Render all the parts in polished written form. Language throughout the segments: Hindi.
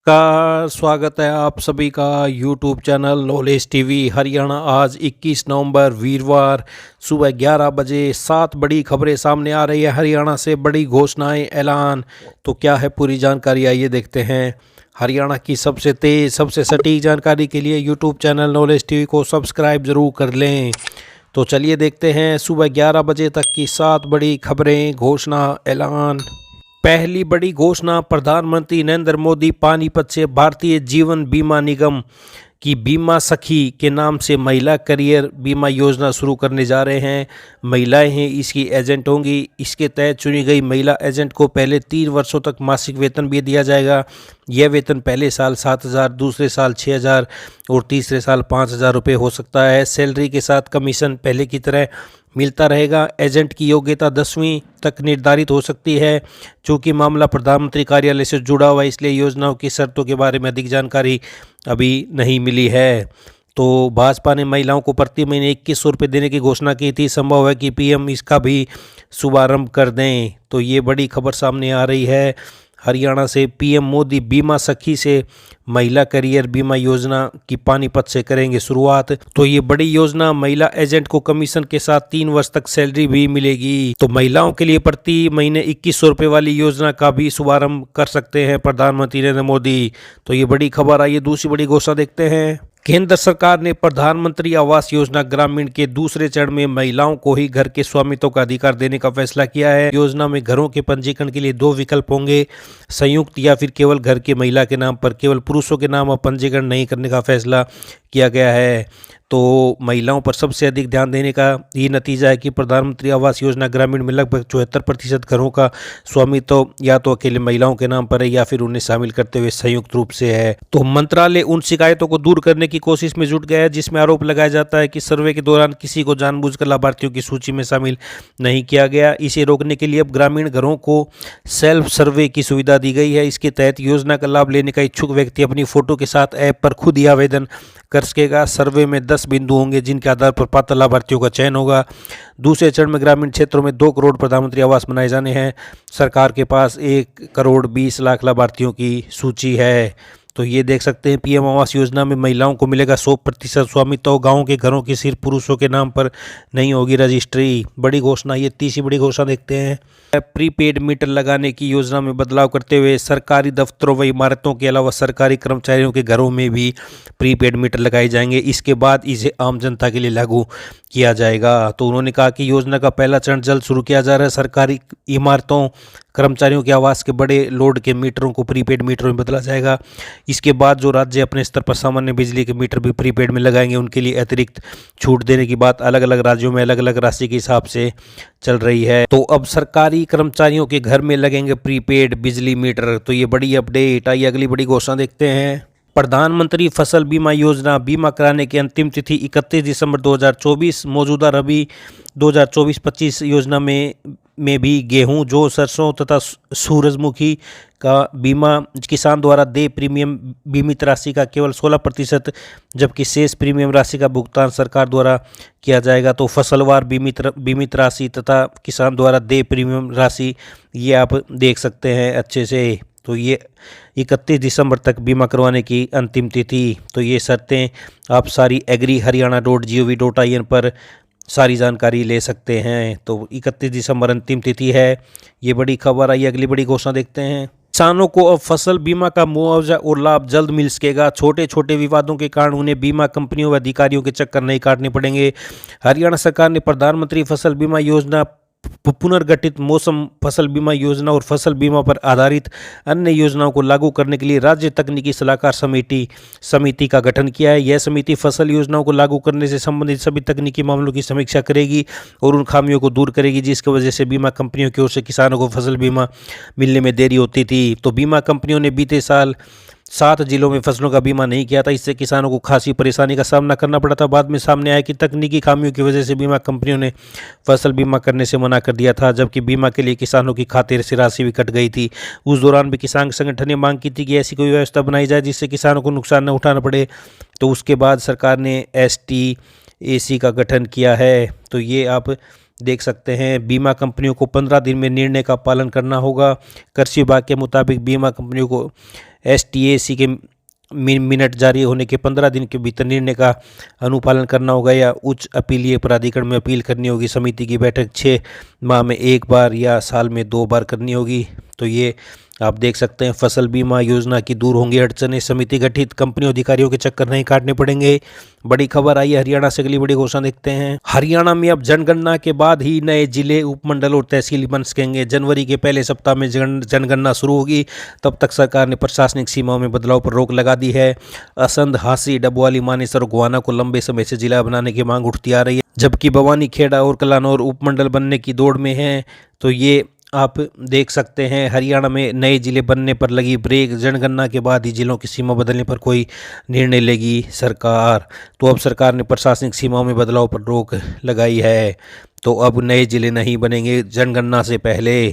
का स्वागत है आप सभी का YouTube channel knowledge TV Haryana. आज 21 नवंबर वीरवार सुबह 11 बजे 7 बड़ी खबरें सामने आ रही है हरियाणा से। बड़ी घोषणाएं, ऐलान, तो क्या है पूरी जानकारी आइए देखते हैं। हरियाणा की सबसे तेज़ सबसे सटीक जानकारी के लिए यूट्यूब चैनल नॉलेज टीवी को सब्सक्राइब ज़रूर कर लें। तो चलिए देखते हैं सुबह 11 बजे तक की 7 बड़ी खबरें, घोषणा, ऐलान। पहली बड़ी घोषणा, प्रधानमंत्री नरेंद्र मोदी पानीपत से भारतीय जीवन बीमा निगम की बीमा सखी के नाम से महिला करियर बीमा योजना शुरू करने जा रहे हैं। महिलाएं हैं इसकी एजेंट होंगी। इसके तहत चुनी गई महिला एजेंट को पहले 3 वर्षों तक मासिक वेतन भी दिया जाएगा। यह वेतन पहले साल 7,000, दूसरे साल 6,000 और तीसरे साल 5,000 रुपये हो सकता है। सैलरी के साथ कमीशन पहले की तरह मिलता रहेगा। एजेंट की योग्यता 10वीं तक निर्धारित हो सकती है। चूँकि मामला प्रधानमंत्री कार्यालय से जुड़ा हुआ है, इसलिए योजनाओं की शर्तों के बारे में अधिक जानकारी अभी नहीं मिली है। तो भाजपा ने महिलाओं को प्रति महीने 2100 रुपये देने की घोषणा की थी। संभव है कि पीएम इसका भी शुभारंभ कर दें। तो ये बड़ी खबर सामने आ रही है हरियाणा से। पीएम मोदी बीमा सखी से महिला करियर बीमा योजना की पानीपत से करेंगे शुरुआत। तो ये बड़ी योजना, महिला एजेंट को कमीशन के साथ 3 वर्ष तक सैलरी भी मिलेगी। तो महिलाओं के लिए प्रति महीने 2100 रुपये वाली योजना का भी शुभारंभ कर सकते हैं प्रधानमंत्री नरेंद्र मोदी। तो ये बड़ी खबर आई है। दूसरी बड़ी घोषणा देखते हैं। केंद्र सरकार ने प्रधानमंत्री आवास योजना ग्रामीण के दूसरे चरण में महिलाओं को ही घर के स्वामित्व का अधिकार देने का फैसला किया है। योजना में घरों के पंजीकरण के लिए 2 विकल्प होंगे, संयुक्त या फिर केवल घर के महिला के नाम पर। केवल पुरुषों के नाम पर पंजीकरण नहीं करने का फैसला किया गया है। तो महिलाओं पर सबसे अधिक ध्यान देने का ये नतीजा है कि प्रधानमंत्री आवास योजना ग्रामीण में लगभग 74% घरों का स्वामित्व या तो अकेले महिलाओं के नाम पर है या फिर उन्हें शामिल करते हुए संयुक्त रूप से है। तो मंत्रालय उन शिकायतों को दूर करने की कोशिश में जुट गया है जिसमें आरोप लगाया जाता है कि सर्वे के दौरान किसी को जानबूझकर लाभार्थियों की सूची में शामिल नहीं किया गया। इसे रोकने के लिए अब ग्रामीण घरों को सेल्फ सर्वे की सुविधा दी गई है। इसके तहत योजना का लाभ लेने का इच्छुक व्यक्ति अपनी फोटो के साथ ऐप पर खुद ही आवेदन कर सकेगा। सर्वे में 10 बिंदु होंगे जिनके आधार पर पात्र लाभार्थियों का चयन होगा। दूसरे चरण में ग्रामीण क्षेत्रों में 2 करोड़ प्रधानमंत्री आवास बनाए जाने हैं। सरकार के पास 1 करोड़ 20 लाख लाभार्थियों की सूची है। तो ये देख सकते हैं पीएम आवास योजना में महिलाओं को मिलेगा 100% स्वामित्व। गाँव के घरों की सिर्फ पुरुषों के नाम पर नहीं होगी रजिस्ट्री। बड़ी घोषणा। ये तीसरी बड़ी घोषणा देखते हैं। प्रीपेड मीटर लगाने की योजना में बदलाव करते हुए सरकारी दफ्तरों व इमारतों के अलावा सरकारी कर्मचारियों के घरों में भी प्रीपेड मीटर लगाए जाएंगे। इसके बाद इसे आम जनता के लिए लागू किया जाएगा। तो उन्होंने कहा कि योजना का पहला चरण जल्द शुरू किया जा रहा है। सरकारी इमारतों, कर्मचारियों के आवास के बड़े लोड के मीटरों को प्रीपेड मीटरों में बदला जाएगा। इसके बाद जो राज्य अपने स्तर पर सामान्य बिजली के मीटर भी प्रीपेड में लगाएंगे उनके लिए अतिरिक्त छूट देने की बात अलग अलग राज्यों में अलग अलग राशि के हिसाब से चल रही है। तो अब सरकारी कर्मचारियों के घर में लगेंगे प्रीपेड बिजली मीटर। तो ये बड़ी अपडेट आई। अगली बड़ी घोषणा देखते हैं। प्रधानमंत्री फसल बीमा योजना बीमा कराने की अंतिम तिथि 31 दिसंबर 2024। मौजूदा रबी 2024-25 योजना में भी गेहूं, जौ, सरसों तथा सूरजमुखी का बीमा किसान द्वारा देय प्रीमियम बीमित राशि का केवल 16%, जबकि शेष प्रीमियम राशि का भुगतान सरकार द्वारा किया जाएगा। तो फसलवार बीमित राशि तथा किसान द्वारा देय प्रीमियम राशि ये आप देख सकते हैं अच्छे से। तो ये 31 दिसंबर तक बीमा करवाने की अंतिम तिथि। तो ये शर्तें आप सारी agri-haryana.gov.in पर सारी जानकारी ले सकते हैं। तो 31 दिसंबर अंतिम तिथि है। ये बड़ी खबर आई। अगली बड़ी घोषणा देखते हैं। किसानों को अब फसल बीमा का मुआवजा और लाभ जल्द मिल सकेगा। छोटे छोटे विवादों के कारण उन्हें बीमा कंपनियों व अधिकारियों के चक्कर नहीं काटने पड़ेंगे। हरियाणा सरकार ने प्रधानमंत्री फसल बीमा योजना, पुनर्गठित मौसम फसल बीमा योजना और फसल बीमा पर आधारित अन्य योजनाओं को लागू करने के लिए राज्य तकनीकी सलाहकार समिति का गठन किया है। यह समिति फसल योजनाओं को लागू करने से संबंधित सभी तकनीकी मामलों की समीक्षा करेगी और उन खामियों को दूर करेगी जिसकी वजह से बीमा कंपनियों की ओर से किसानों को फसल बीमा मिलने में देरी होती थी। तो बीमा कंपनियों ने बीते साल 7 जिलों में फसलों का बीमा नहीं किया था। इससे किसानों को खासी परेशानी का सामना करना पड़ा था। बाद में सामने आया कि तकनीकी खामियों की वजह से बीमा कंपनियों ने फसल बीमा करने से मना कर दिया था, जबकि बीमा के लिए किसानों की खाते से राशि भी कट गई थी। उस दौरान भी किसान संगठन ने मांग की थी कि ऐसी कोई व्यवस्था बनाई जाए जिससे किसानों को नुकसान न उठाना पड़े। तो उसके बाद सरकार ने STAC का गठन किया है। तो ये आप देख सकते हैं। बीमा कंपनियों को 15 दिन में निर्णय का पालन करना होगा। कृषि विभाग के मुताबिक बीमा कंपनियों को STAC के मिनट जारी होने के 15 दिन के भीतर निर्णय का अनुपालन करना होगा या उच्च अपीलीय प्राधिकरण में अपील करनी होगी। समिति की बैठक 6 माह में एक बार या साल में 2 बार करनी होगी। तो ये आप देख सकते हैं फसल बीमा योजना की दूर होंगी अड़चनें, समिति गठित, कंपनियों अधिकारियों के चक्कर नहीं काटने पड़ेंगे। बड़ी खबर आई है हरियाणा से। अगली बड़ी घोषणा देखते हैं। हरियाणा में अब जनगणना के बाद ही नए जिले, उपमंडल और तहसील बन सकेंगे। जनवरी के पहले सप्ताह में जनगणना शुरू होगी। तब तक सरकार ने प्रशासनिक सीमाओं में बदलाव पर रोक लगा दी है। असंध, हांसी, डबवाली, मानेसर और गोहाना को लंबे समय से जिला बनाने की मांग उठती आ रही है, जबकि भवानी, खेड़ा और कलानौर उपमंडल बनने की दौड़ में हैं। तो ये आप देख सकते हैं हरियाणा में नए जिले बनने पर लगी ब्रेक। जनगणना के बाद ही जिलों की सीमा बदलने पर कोई निर्णय लेगी सरकार। तो अब सरकार ने प्रशासनिक सीमाओं में बदलाव पर रोक लगाई है। तो अब नए जिले नहीं बनेंगे जनगणना से पहले।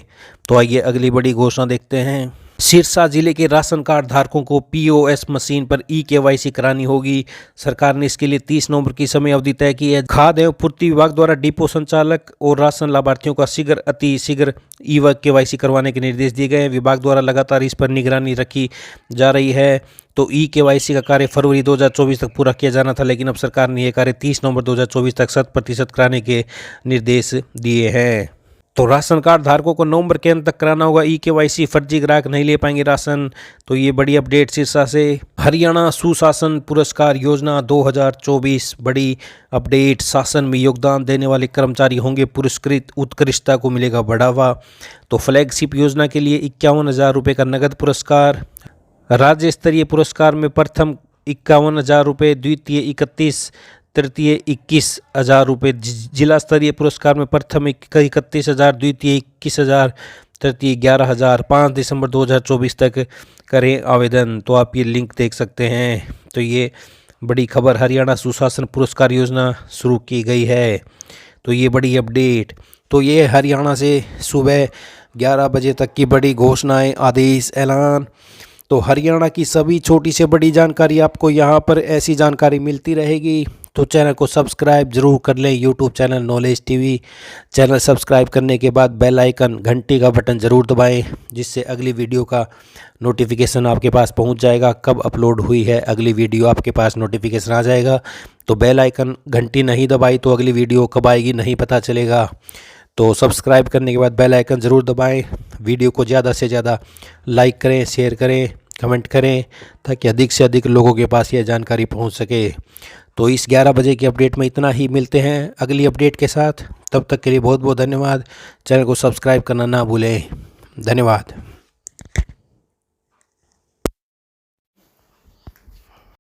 तो आइए अगली बड़ी घोषणा देखते हैं। सिरसा जिले के राशन कार्ड धारकों को POS मशीन पर EKYC करानी होगी। सरकार ने इसके लिए 30 नवंबर की समय अवधि तय की है। खाद्य एवं पूर्ति विभाग द्वारा डिपो संचालक और राशन लाभार्थियों का अति शीघ्र EKYC करवाने के निर्देश दिए गए हैं। विभाग द्वारा लगातार इस पर निगरानी रखी जा रही है। तो EKYC का कार्य फरवरी 2024 तक पूरा किया जाना था, लेकिन अब सरकार ने यह कार्य 30 नवंबर 2024 तक 100% कराने के निर्देश दिए हैं। तो राशन कार्ड धारकों को नवंबर के अंत तक कराना होगा EKYC। फर्जी ग्राहक नहीं ले पाएंगे राशन। तो ये बड़ी अपडेट सिरसा से। हरियाणा सुशासन पुरस्कार योजना 2024 बड़ी अपडेट। शासन में योगदान देने वाले कर्मचारी होंगे पुरस्कृत, उत्कृष्टता को मिलेगा बढ़ावा। तो फ्लैगशिप योजना के लिए 51,000 रुपये का नगद पुरस्कार। राज्य स्तरीय पुरस्कार में प्रथम 51,000 रुपये, द्वितीय 31, तृतीय 21,000 रुपये। जिला स्तरीय पुरस्कार में प्रथम 31,000, द्वितीय 21,000, तृतीय 11,000। 5 दिसंबर 2024 तक करें आवेदन। तो आप ये लिंक देख सकते हैं। तो ये बड़ी खबर, हरियाणा सुशासन पुरस्कार योजना शुरू की गई है। तो ये बड़ी अपडेट। तो ये हरियाणा से सुबह 11 बजे तक की बड़ी घोषणाएं, आदेश, ऐलान। तो हरियाणा की सभी छोटी से बड़ी जानकारी आपको यहाँ पर ऐसी जानकारी मिलती रहेगी। तो चैनल को सब्सक्राइब जरूर कर लें। YouTube channel knowledge TV. Channel subscribe करने के बाद बेल आइकन, घंटी का बटन ज़रूर दबाएं, जिससे अगली वीडियो का नोटिफिकेशन आपके पास पहुंच जाएगा। कब अपलोड हुई है अगली वीडियो आपके पास नोटिफिकेशन आ जाएगा। तो बेल आइकन, घंटी नहीं दबाई तो अगली वीडियो कब आएगी नहीं पता चलेगा। तो सब्सक्राइब करने के बाद बेल आइकन ज़रूर दबाएं। वीडियो को ज़्यादा से ज़्यादा लाइक करें, शेयर करें, कमेंट करें, ताकि अधिक से अधिक लोगों के पास यह जानकारी पहुंच सके। तो इस 11 बजे की अपडेट में इतना ही। मिलते हैं अगली अपडेट के साथ। तब तक के लिए बहुत बहुत धन्यवाद। चैनल को सब्सक्राइब करना ना भूलें। धन्यवाद।